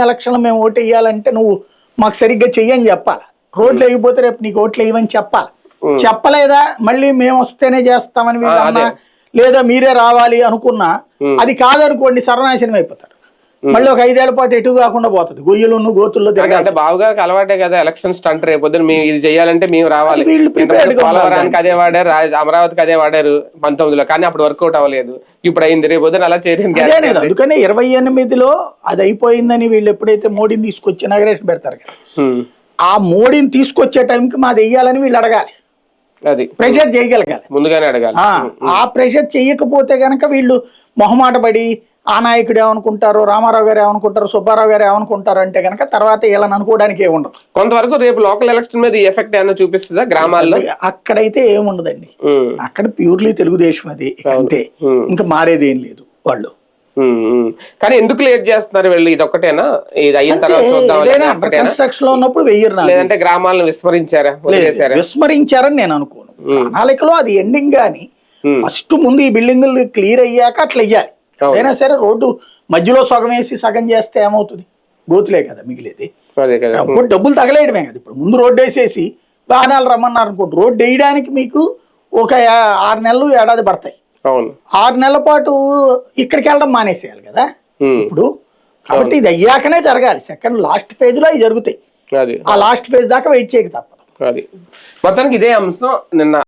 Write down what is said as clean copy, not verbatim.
ఎలక్షన్లు మేము ఓటు వేయాలంటే నువ్వు మాకు సరిగ్గా చెయ్యని చెప్పాలి. రోడ్లు వేయకపోతే రేపు నీకు ఓట్లు వేయమని చెప్పాలి. చెప్పలేదా మళ్ళీ మేము వస్తేనే చేస్తామని వీళ్ళన్నా లేదా మీరే రావాలి అనుకున్నా అది కాదనుకోండి సర్వనాశనం అయిపోతారు. మళ్ళీ ఒక 5 ఏళ్ల పాటు ఎటు కాకుండా పోతుంది. గొయ్యలు గోతుల్లో అంటే బావగారికి అలవాటే కదా ఎలక్షన్ స్టంట్. రేపొద్దున మేము ఇది చేయాలంటే మేము రావాలి. పోలవరానికి అదే వాడారు, అమరావతికి అదే వాడారు 19లో, కానీ అప్పుడు వర్కౌట్ అవ్వలేదు. ఇప్పుడు అయింది, రేపొద్దున అలా చేయలేదు. అందుకనే 28లో అది అయిపోయిందని వీళ్ళు ఎప్పుడైతే మోడీని తీసుకొచ్చి ఇనాగ్రేషన్ పెడతారు కదా, ఆ మోడీని తీసుకొచ్చే టైంకి మాది వెయ్యాలని వీళ్ళు అడగాలి. అది ప్రెషర్ చేయగలగాలి, ముందుగానే అడగాలి. ఆ ప్రెషర్ చెయ్యకపోతే గనక వీళ్ళు మొహమాట పడి ఆ నాయకుడు ఏమనుకుంటారు, రామారావు గారు ఏమనుకుంటారు, సుబ్బారావు గారు ఏమనుకుంటారు అంటే గనక తర్వాత వీళ్ళని అనుకోవడానికి ఏముండదు. కొంతవరకు రేపు లోకల్ ఎలక్షన్ మీద ఎఫెక్ట్ ఏమైనా చూపిస్తుందా గ్రామాల్లో? అక్కడైతే ఏముండదండి, అక్కడ ప్యూర్లీ తెలుగుదేశం అది అంతే, ఇంకా మారేది ఏం లేదు వాళ్ళు. కానీ ఎందుకు లేట్ చేస్తున్నారు వీళ్ళు? ఇది ఒక్కటేనా, ఇది అయిన తర్వాత కన్స్ట్రక్షన్ లో ఉన్నప్పుడు వెయ్యరు, లేదంటే గ్రామాలను విస్మరించారా? విస్మరించారని నేను అనుకోను. ప్రణాళికలో అది ఎండింగ్ గాని ఫస్ట్ ముందు ఈ బిల్డింగులు క్లియర్ అయ్యాక అట్లా వెయ్యాలి. అయినా సరే రోడ్డు మధ్యలో సగం వేసి సగం చేస్తే ఏమవుతుంది, గోతులే కదా మిగిలేది. డబ్బులు తగలేయడమే కదా. ఇప్పుడు ముందు రోడ్డు వేసేసి వాహనాలు రమ్మన్నారు అనుకోండి, రోడ్డు వేయడానికి మీకు ఒక 6 నెలలు ఏడాది పడతాయి. 6 నెలల పాటు ఇక్కడికి వెళ్ళడం మానేసేయాలి కదా ఇప్పుడు. కాబట్టి ఇది అయ్యాకనే జరగాలి. సెకండ్ లాస్ట్ ఫేజ్ లో అవి జరుగుతాయి. ఆ లాస్ట్ ఫేజ్ దాకా వెయిట్ చేయక తప్పదు. మొత్తానికి ఇదే అంశం నిన్న